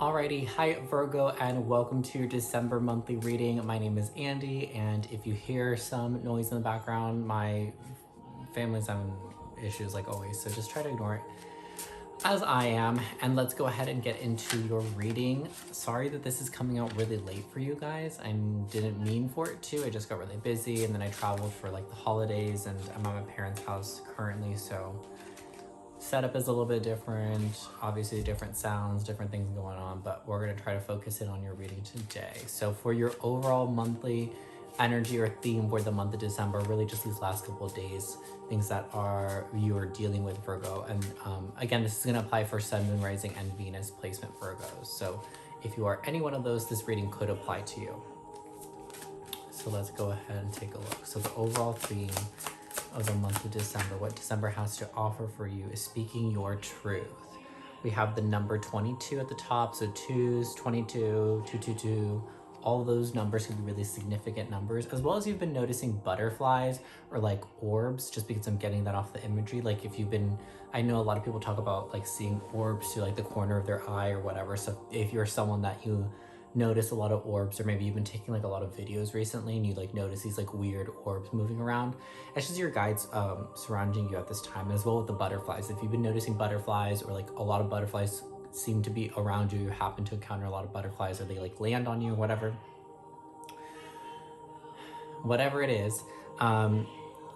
Alrighty, hi Virgo, and welcome to your December monthly reading. My name is Andy, and if you hear some noise in the background, my family's having issues like always, so just try to ignore it, as I am. And let's go ahead and get into your reading. Sorry that this is coming out really late for you guys. I didn't mean for it to. I just got really busy, and then I traveled for like the holidays, and I'm at my parents' house currently, so setup is a little bit different, obviously different sounds, different things going on, but we're going to try to focus in on your reading today. So for your overall monthly energy or theme for the month of December, really just these last couple of days, things that you are dealing with, Virgo. And again, this is going to apply for Sun, Moon, Rising, and Venus placement Virgos. So if you are any one of those, this reading could apply to you. So let's go ahead and take a look. So the overall theme of the month of December, what December has to offer for you, is speaking your truth. We have the number 22 at the top, so 2s, 22, 222, all those numbers can be really significant numbers, as well as you've been noticing butterflies or like orbs, just because I'm getting that off the imagery. Like if you've been, I know a lot of people talk about like seeing orbs to like the corner of their eye or whatever. So if you're someone that you notice a lot of orbs, or maybe you've been taking like a lot of videos recently and you like notice these like weird orbs moving around, it's just your guides surrounding you at this time, as well with the butterflies. If you've been noticing butterflies, or like a lot of butterflies seem to be around you, you happen to encounter a lot of butterflies, or they like land on you, whatever it is,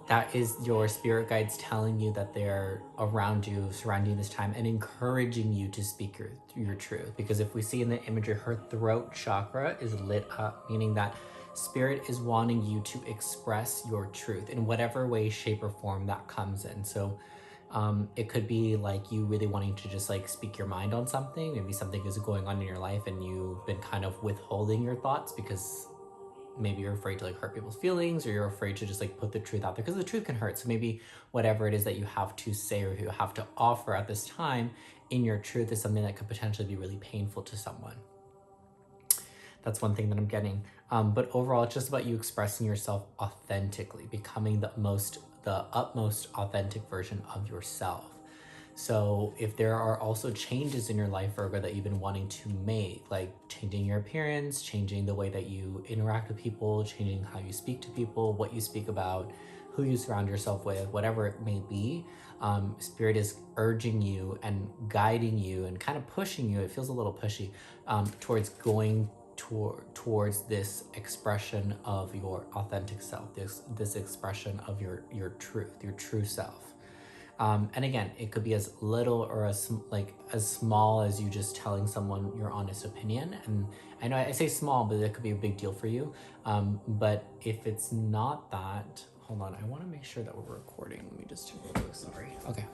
that is your spirit guides telling you that they're around you, surrounding you this time, and encouraging you to speak your truth. Because if we see in the imagery, her throat chakra is lit up, meaning that spirit is wanting you to express your truth in whatever way, shape, or form that comes in. So it could be like you really wanting to just like speak your mind on something. Maybe something is going on in your life and you've been kind of withholding your thoughts because maybe you're afraid to like hurt people's feelings, or you're afraid to just like put the truth out there, because the truth can hurt. So maybe whatever it is that you have to say or you have to offer at this time in your truth is something that could potentially be really painful to someone. That's one thing that I'm getting. But overall, it's just about you expressing yourself authentically, becoming the utmost authentic version of yourself. So if there are also changes in your life, Virgo, that you've been wanting to make, like changing your appearance, changing the way that you interact with people, changing how you speak to people, what you speak about, who you surround yourself with, whatever it may be, Spirit is urging you and guiding you and kind of pushing you. It feels a little pushy, towards going towards this expression of your authentic self, this expression of your truth, your true self. And again, it could be as little or as small as you just telling someone your honest opinion. And I know I say small, but it could be a big deal for you. But if it's not that, hold on, I want to make sure that we're recording. Let me just take a look. Sorry. Okay.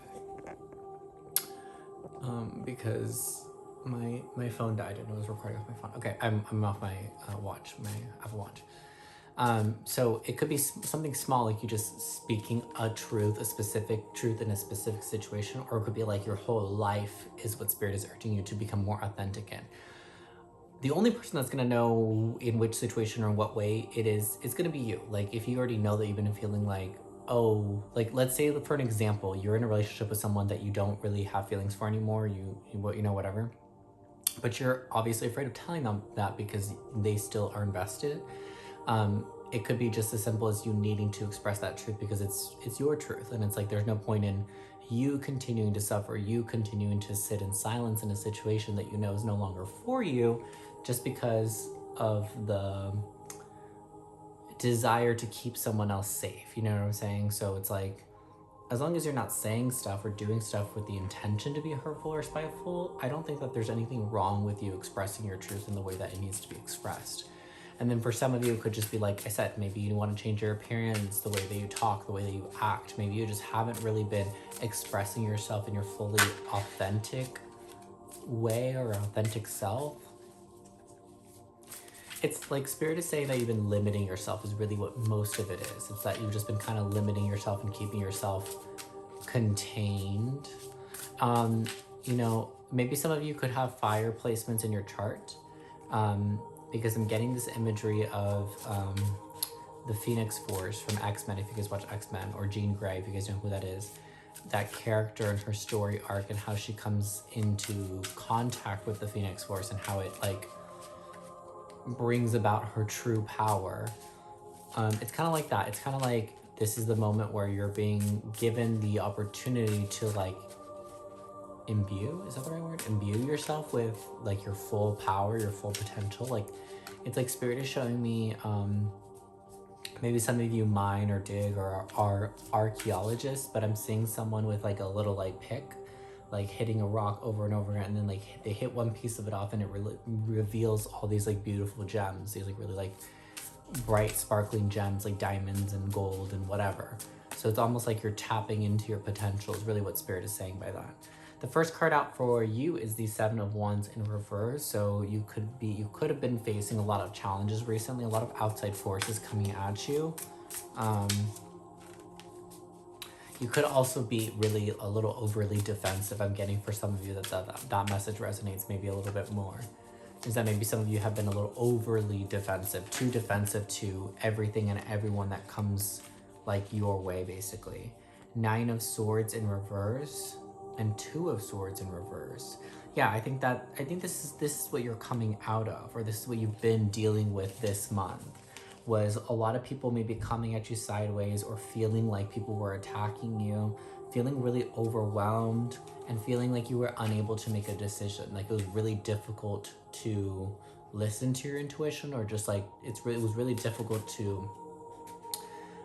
Because my phone died and it was recording off my phone. Okay, I'm off my watch, my Apple Watch. So it could be something small, like you just speaking a truth, a specific truth in a specific situation, or it could be like your whole life is what Spirit is urging you to become more authentic in. The only person that's going to know in which situation or in what way it is, it's going to be you. Like if you already know that you've been feeling like, oh, like let's say for an example, you're in a relationship with someone that you don't really have feelings for anymore, you know, whatever, but you're obviously afraid of telling them that because they still are invested. It could be just as simple as you needing to express that truth because it's your truth, and it's like there's no point in you continuing to suffer, you continuing to sit in silence in a situation that you know is no longer for you, just because of the desire to keep someone else safe. You know what I'm saying? So it's like, as long as you're not saying stuff or doing stuff with the intention to be hurtful or spiteful, I don't think that there's anything wrong with you expressing your truth in the way that it needs to be expressed. And then for some of you, it could just be like I said, maybe you want to change your appearance, the way that you talk, the way that you act. Maybe you just haven't really been expressing yourself in your fully authentic way or authentic self. It's like Spirit is saying that you've been limiting yourself is really what most of it is. It's that you've just been kind of limiting yourself and keeping yourself contained. You know, maybe some of you could have fire placements in your chart. Because I'm getting this imagery of the Phoenix Force from X-Men, if you guys watch X-Men, or Jean Grey, if you guys know who that is. that character and her story arc and how she comes into contact with the Phoenix Force and how it like brings about her true power. It's kind of like that. It's kind of like this is the moment where you're being given the opportunity to like imbue, is that the right word? Imbue yourself with like your full power, your full potential. Like it's like Spirit is showing me, maybe some of you mine or dig or are archaeologists, but I'm seeing someone with like a little like pick, like hitting a rock over and over again, and then like they hit one piece of it off and it reveals all these like beautiful gems, these like really like bright sparkling gems like diamonds and gold and whatever. So it's almost like you're tapping into your potential is really what Spirit is saying by that. The first card out for you is the Seven of Wands in reverse. So you could have been facing a lot of challenges recently, a lot of outside forces coming at you. You could also be really a little overly defensive. I'm getting for some of you that message resonates maybe a little bit more. Is that maybe some of you have been a little overly defensive, too defensive to everything and everyone that comes like your way, basically. Nine of Swords in reverse and Two of Swords in reverse. Yeah, I think this is what you're coming out of, or this is what you've been dealing with this month. Was a lot of people maybe coming at you sideways or feeling like people were attacking you, feeling really overwhelmed and feeling like you were unable to make a decision. Like it was really difficult to listen to your intuition, or just like it was really difficult to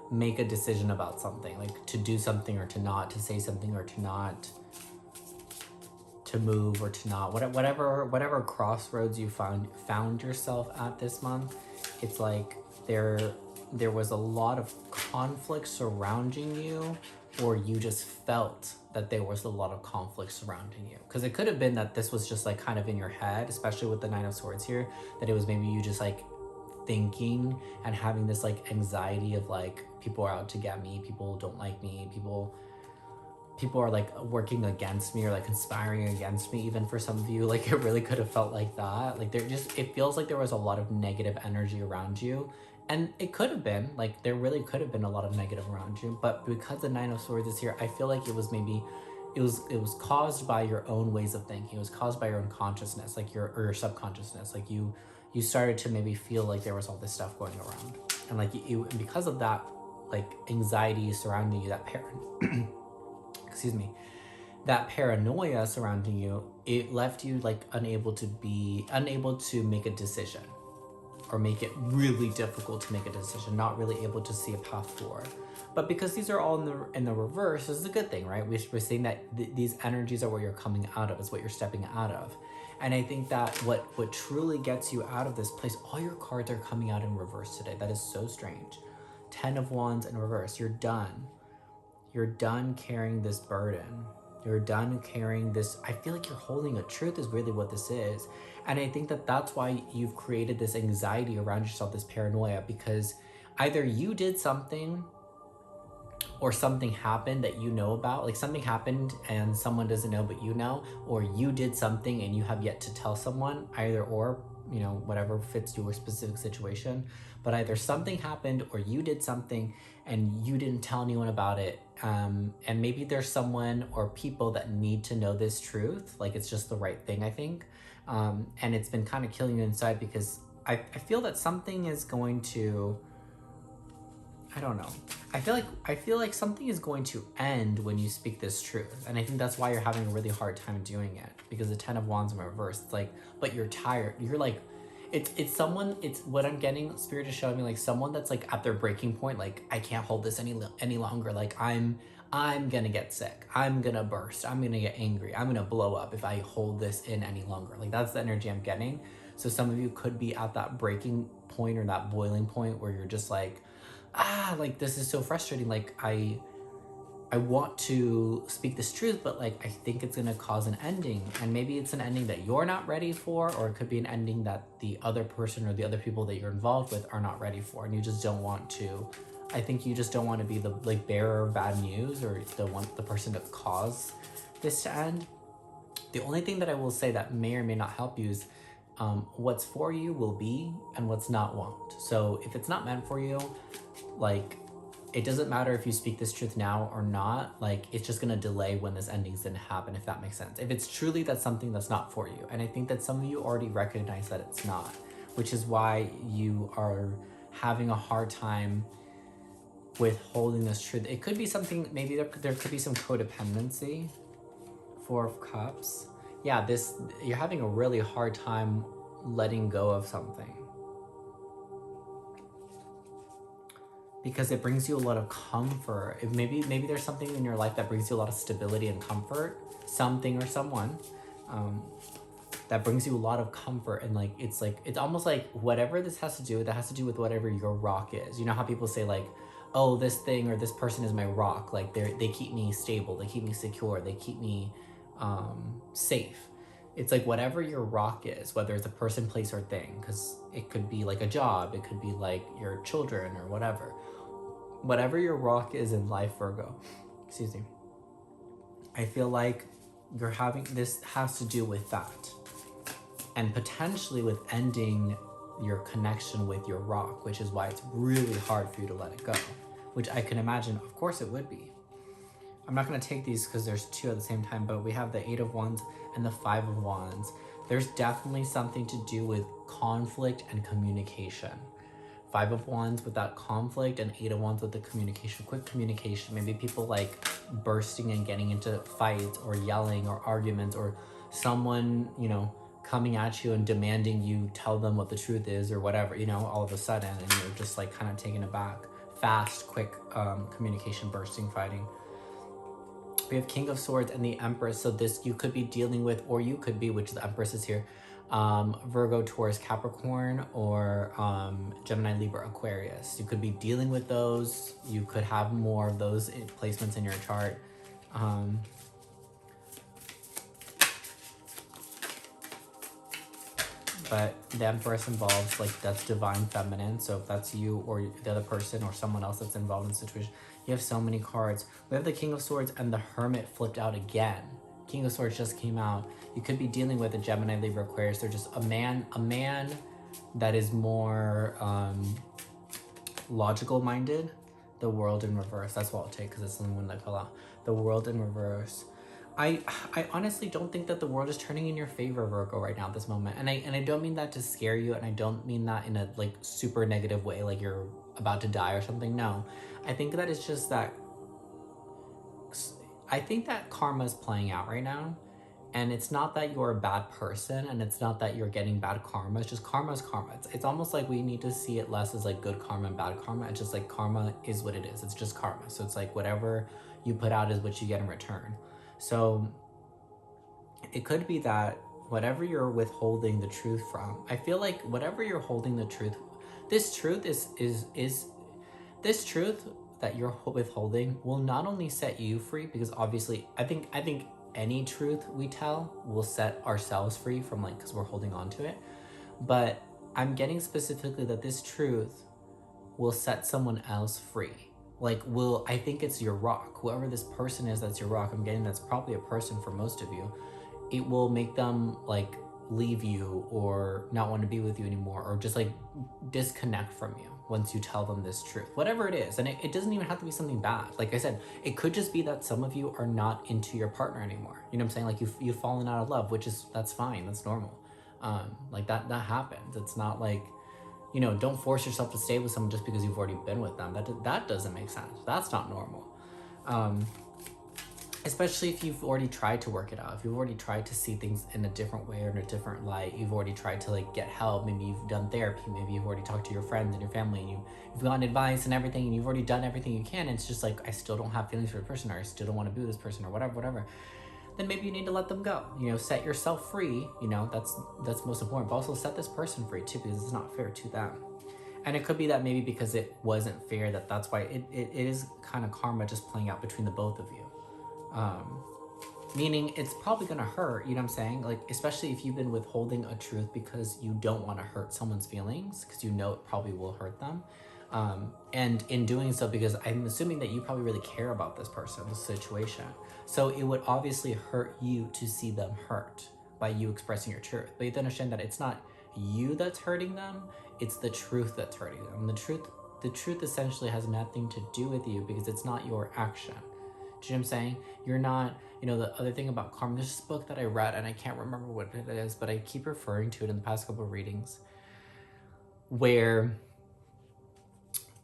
make a decision about something, like to do something or to not, to say something or to not, to move or to not, whatever crossroads you found yourself at this month. It's like there was a lot of conflict surrounding you, or you just felt that there was a lot of conflict surrounding you. Because it could have been that this was just like kind of in your head, especially with the Nine of Swords here, that it was maybe you just like thinking and having this like anxiety of like, people are out to get me, people don't like me, people are like working against me or like conspiring against me. Even for some of you, like it really could have felt like that. Like it feels like there was a lot of negative energy around you. And it could have been, like there really could have been a lot of negative around you, but because the Nine of Swords is here, I feel like it was caused by your own ways of thinking. It was caused by your own consciousness, like your subconsciousness. Like you started to maybe feel like there was all this stuff going around, and like and because of that, like anxiety surrounding you, that excuse me, that paranoia surrounding you, it left you like unable to make a decision, or make it really difficult to make a decision, not really able to see a path forward. But because these are all in the reverse, this is a good thing, right? We're saying that these energies are what you're coming out of, is what you're stepping out of. And I think that what truly gets you out of this place, all your cards are coming out in reverse today. That is so strange. 10 of Wands in reverse. You're done. You're done carrying this burden. You're done carrying this. I feel like you're holding a truth is really what this is. And I think that that's why you've created this anxiety around yourself, this paranoia, because either you did something or something happened that you know about, like something happened and someone doesn't know but you know, or you did something and you have yet to tell someone, either or, you know, whatever fits your specific situation. But either something happened or you did something and you didn't tell anyone about it. And maybe there's someone or people that need to know this truth. Like it's just the right thing, I think. And it's been kind of killing you inside, because I feel that something is going to, I don't know. I feel like something is going to end when you speak this truth. And I think that's why you're having a really hard time doing it, because the 10 of Wands in reverse, it's like, but you're tired. You're like, it's someone, it's what I'm getting, Spirit is showing me, like someone that's like at their breaking point, like I can't hold this any longer. Like I'm gonna get sick. I'm gonna burst. I'm gonna get angry. I'm gonna blow up if I hold this in any longer. Like that's the energy I'm getting. So some of you could be at that breaking point or that boiling point where you're just like, like this is so frustrating. Like I want to speak this truth, but like I think it's gonna cause an ending, and maybe it's an ending that you're not ready for, or it could be an ending that the other person or the other people that you're involved with are not ready for, and you just don't want to. I think you just don't want to be the like bearer of bad news, or the person to cause this to end. The only thing that I will say that may or may not help you is what's for you will be, and what's not won't. So if it's not meant for you, like it doesn't matter if you speak this truth now or not. Like, it's just gonna delay when this ending's gonna happen, if that makes sense. If it's truly that's something that's not for you. And I think that some of you already recognize that it's not, which is why you are having a hard time with holding this truth. It could be something, maybe there could be some codependency. Four of Cups. Yeah, you're having a really hard time letting go of something, because it brings you a lot of comfort. Maybe there's something in your life that brings you a lot of stability and comfort, something or someone that brings you a lot of comfort. And it's almost like whatever this has to do with, that has to do with whatever your rock is. You know how people say like, oh, this thing or this person is my rock, like they keep me stable, they keep me secure, they keep me safe. It's like whatever your rock is, whether it's a person, place, or thing, because it could be like a job, it could be like your children or whatever your rock is in life, Virgo, excuse me, I feel like you're having, this has to do with that, and potentially with ending your connection with your rock, which is why it's really hard for you to let it go, which I can imagine, of course it would be. I'm not going to take these because there's two at the same time, but we have the 8 of Wands and the 5 of Wands. There's definitely something to do with conflict and communication. 5 of Wands with that conflict, and 8 of Wands with the communication, quick communication. Maybe people like bursting and getting into fights or yelling or arguments, or someone, coming at you and demanding you tell them what the truth is or whatever, all of a sudden, and you're just like kind of taken aback. Fast, quick communication, bursting, fighting. We have King of Swords and the Empress. So this you could be dealing with, or you could be, which the Empress is here, Virgo, Taurus, Capricorn, or Gemini, Libra, Aquarius. You could be dealing with those. You could have more of those placements in your chart. But the Empress involves, like, that's divine feminine. So if that's you or the other person or someone else that's involved in the situation, you have so many cards. We have the King of Swords and the Hermit flipped out again. King of Swords just came out. You could be dealing with a Gemini, Libra, Aquarius. They're just a man that is more logical minded. The World in reverse. That's what I'll take because it's the only one that fell out. The World in reverse. I honestly don't think that the world is turning in your favor, Virgo, right now at this moment. And I don't mean that to scare you, and I don't mean that in a like super negative way, like you're about to die or something. No. I think that it's just that I think that karma is playing out right now. And it's not that you're a bad person, and it's not that you're getting bad karma. It's just karma is karma. It's almost like we need to see it less as like good karma and bad karma. It's just like karma is what it is. It's just karma. So it's like whatever you put out is what you get in return. So it could be that whatever you're withholding the truth from, I feel like whatever you're holding the truth, this truth is this truth that you're withholding will not only set you free, because obviously I think any truth we tell will set ourselves free from, like, because we're holding on to it. But I'm getting specifically that this truth will set someone else free. Like, I think it's your rock. Whoever this person is that's your rock, I'm getting that's probably a person for most of you. It will make them, like, leave you or not want to be with you anymore, or just, like, disconnect from you once you tell them this truth. Whatever it is. And it doesn't even have to be something bad. Like I said, it could just be that some of you are not into your partner anymore. You know what I'm saying? Like, you've fallen out of love, which is, that's fine. That's normal. Like, that happens. It's not like, don't force yourself to stay with someone just because you've already been with them. That doesn't make sense. That's not normal. Especially if you've already tried to work it out. If you've already tried to see things in a different way or in a different light. You've already tried to, like, get help. Maybe you've done therapy. Maybe you've already talked to your friends and your family, and you've gotten advice and everything, and you've already done everything you can. And it's just like, I still don't have feelings for the person, or I still don't want to be with this person, or whatever. Then maybe you need to let them go. Set yourself free. That's most important. But also set this person free too, because it's not fair to them. And it could be that maybe because it wasn't fair, that's why it is kind of karma just playing out between the both of you. Meaning it's probably gonna hurt, you know what I'm saying? Like, especially if you've been withholding a truth because you don't want to hurt someone's feelings, because it probably will hurt them. And in doing so, because I'm assuming that you probably really care about this person, this situation. So it would obviously hurt you to see them hurt by you expressing your truth. But you have to understand that it's not you that's hurting them, it's the truth that's hurting them. The truth the truth essentially has nothing to do with you because it's not your action. Do you know what I'm saying? You're not, the other thing about karma, there's this book that I read and I can't remember what it is, but I keep referring to it in the past couple of readings, where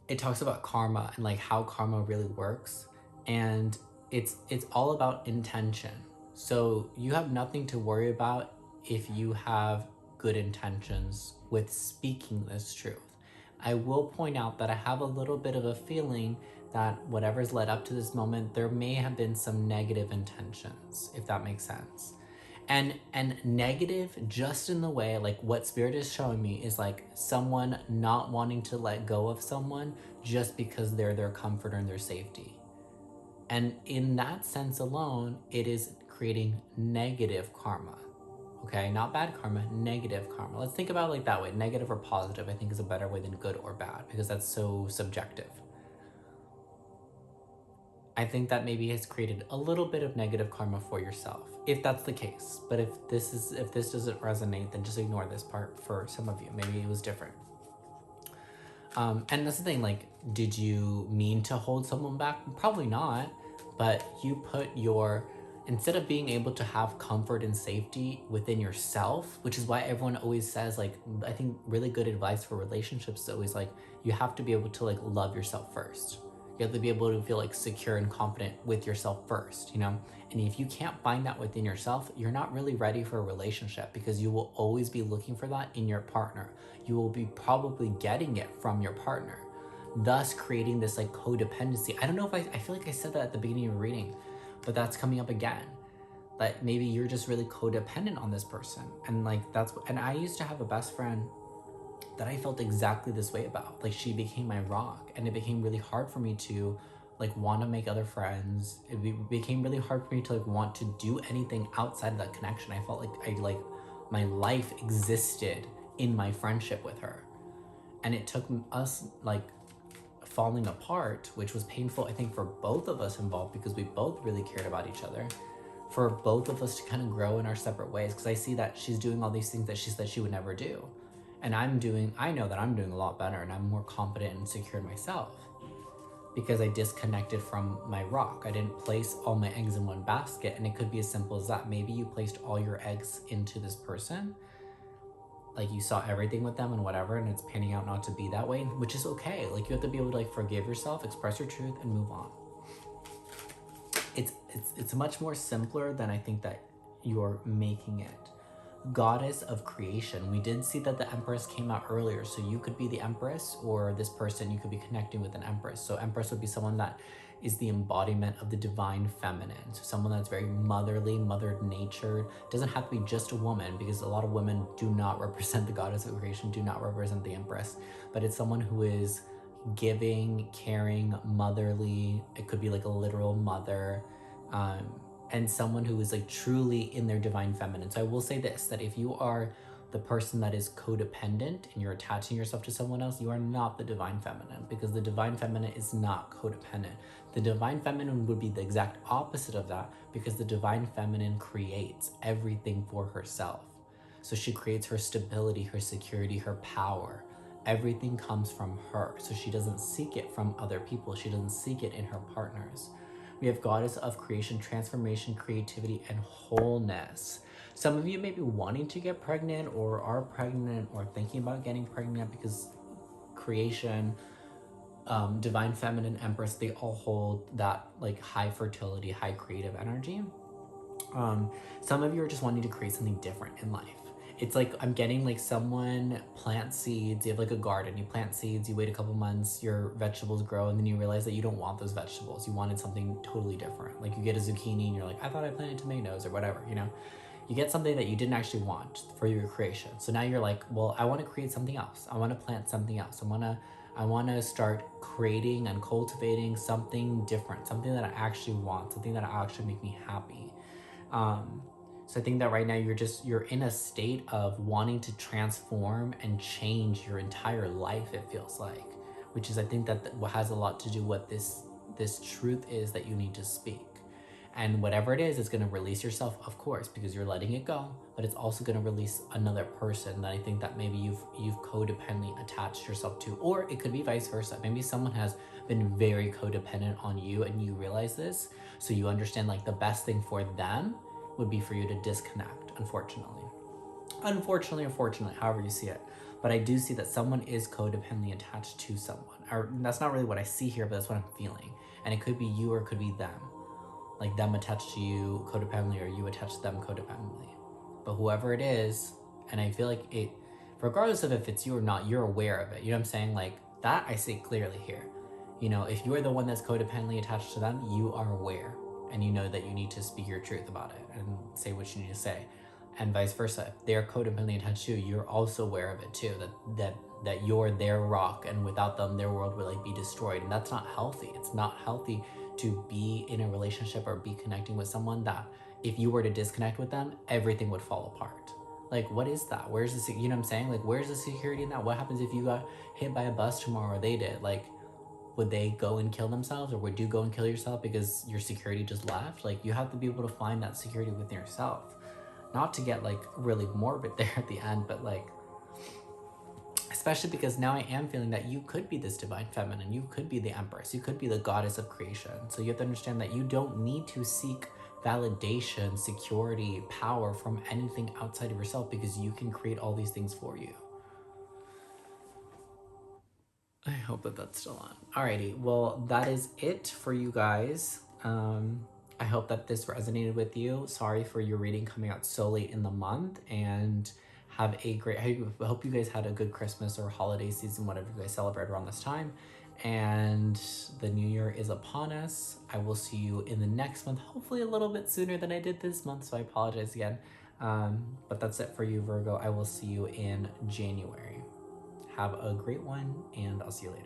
it talks about karma and like how karma really works. And it's all about intention. So you have nothing to worry about if you have good intentions with speaking this truth. I will point out that I have a little bit of a feeling that whatever's led up to this moment, there may have been some negative intentions, if that makes sense. And negative just in the way, like what spirit is showing me is like someone not wanting to let go of someone just because they're their comfort and their safety. And in that sense alone, it is creating negative karma. Okay, not bad karma, negative karma. Let's think about it like that way. Negative or positive, I think, is a better way than good or bad, because that's so subjective. I think that maybe has created a little bit of negative karma for yourself, if that's the case. But if this doesn't resonate, then just ignore this part for some of you. Maybe it was different. And that's the thing, like, did you mean to hold someone back? Probably not, but you put instead of being able to have comfort and safety within yourself, which is why everyone always says, like, I think really good advice for relationships is always like, you have to be able to like love yourself first. You have to be able to feel like secure and confident with yourself first, And if you can't find that within yourself, you're not really ready for a relationship, because you will always be looking for that in your partner. You will be probably getting it from your partner, thus creating this like codependency. I don't know if I feel like I said that at the beginning of the reading, but that's coming up again. That maybe you're just really codependent on this person. And like and I used to have a best friend that I felt exactly this way about. Like, she became my rock, and it became really hard for me to like want to make other friends. It became really hard for me to like want to do anything outside of that connection. I felt like my life existed in my friendship with her, and it took us like falling apart, which was painful, I think, for both of us involved, because we both really cared about each other, for both of us to kind of grow in our separate ways, because I see that she's doing all these things that she said she would never do. And I know that I'm doing a lot better, and I'm more confident and secure in myself, because I disconnected from my rock. I didn't place all my eggs in one basket. And it could be as simple as that. Maybe you placed all your eggs into this person, like you saw everything with them and whatever, and it's panning out not to be that way, which is okay. Like, you have to be able to like forgive yourself, express your truth, and move on. It's much more simpler than I think that you're making it. Goddess of creation. We did see that the Empress came out earlier, so you could be the Empress, or this person, you could be connecting with an Empress. So Empress would be someone that is the embodiment of the divine feminine. So someone that's very motherly, mother-natured. Doesn't have to be just a woman, because a lot of women do not represent the Goddess of creation, do not represent the Empress, but it's someone who is giving, caring, motherly. It could be like a literal mother, and someone who is like truly in their divine feminine. So I will say this, that if you are the person that is codependent and you're attaching yourself to someone else, you are not the divine feminine, because the divine feminine is not codependent. The divine feminine would be the exact opposite of that, because the divine feminine creates everything for herself. So she creates her stability, her security, her power. Everything comes from her. So she doesn't seek it from other people. She doesn't seek it in her partners. We have Goddess of creation, transformation, creativity, and wholeness. Some of you may be wanting to get pregnant, or are pregnant, or thinking about getting pregnant, because creation, divine feminine, Empress, they all hold that like high fertility, high creative energy. Some of you are just wanting to create something different in life. It's like, I'm getting like someone plants seeds. You have like a garden, you plant seeds, you wait a couple months, your vegetables grow, and then you realize that you don't want those vegetables. You wanted something totally different. Like, you get a zucchini and you're like, I thought I planted tomatoes or whatever, You get something that you didn't actually want for your creation. So now you're like, well, I want to create something else. I want to plant something else. I want to start creating and cultivating something different, something that I actually want, something that actually make me happy. So I think that right now you're in a state of wanting to transform and change your entire life, it feels like, which is, I think that has a lot to do with this truth is that you need to speak. And whatever it is, it's going to release yourself, of course, because you're letting it go, but it's also going to release another person that I think that maybe you've codependently attached yourself to, or it could be vice versa. Maybe someone has been very codependent on you and you realize this, so you understand like the best thing for them would be for you to disconnect, unfortunately, however you see it. But I do see that someone is codependently attached to someone, or that's not really what I see here, but that's what I'm feeling. And it could be you or it could be them, like them attached to you codependently or you attached to them codependently. But whoever it is, and I feel like it, regardless of if it's you or not, you're aware of it. You know what I'm saying? Like that I see clearly here. You know, if you're the one that's codependently attached to them, you are aware and you know that you need to speak your truth about it and say what you need to say. And vice versa. If they're codependently attached to you, you're also aware of it too, that you're their rock, and without them their world would like be destroyed. And that's not healthy. It's not healthy to be in a relationship or be connecting with someone that if you were to disconnect with them, everything would fall apart. Like, what is that? Where's the, you know what I'm saying? Like, where's the security in that? What happens if you got hit by a bus tomorrow or they did? Like, would they go and kill themselves, or would you go and kill yourself because your security just left? Like, you have to be able to find that security within yourself. Not to get like really morbid there at the end, but like, especially because now I am feeling that you could be this divine feminine, you could be the empress, you could be the goddess of creation. So you have to understand that you don't need to seek validation, security, power from anything outside of yourself, because you can create all these things for you. I hope that that's still on. Alrighty, well, that is it for you guys. I hope that this resonated with you. Sorry for your reading coming out so late in the month, and have a great, I hope you guys had a good Christmas or holiday season, whatever you guys celebrate around this time. And the new year is upon us. I will see you in the next month, hopefully a little bit sooner than I did this month, so I apologize again. But that's it for you, Virgo. I will see you in January. Have a great one, and I'll see you later.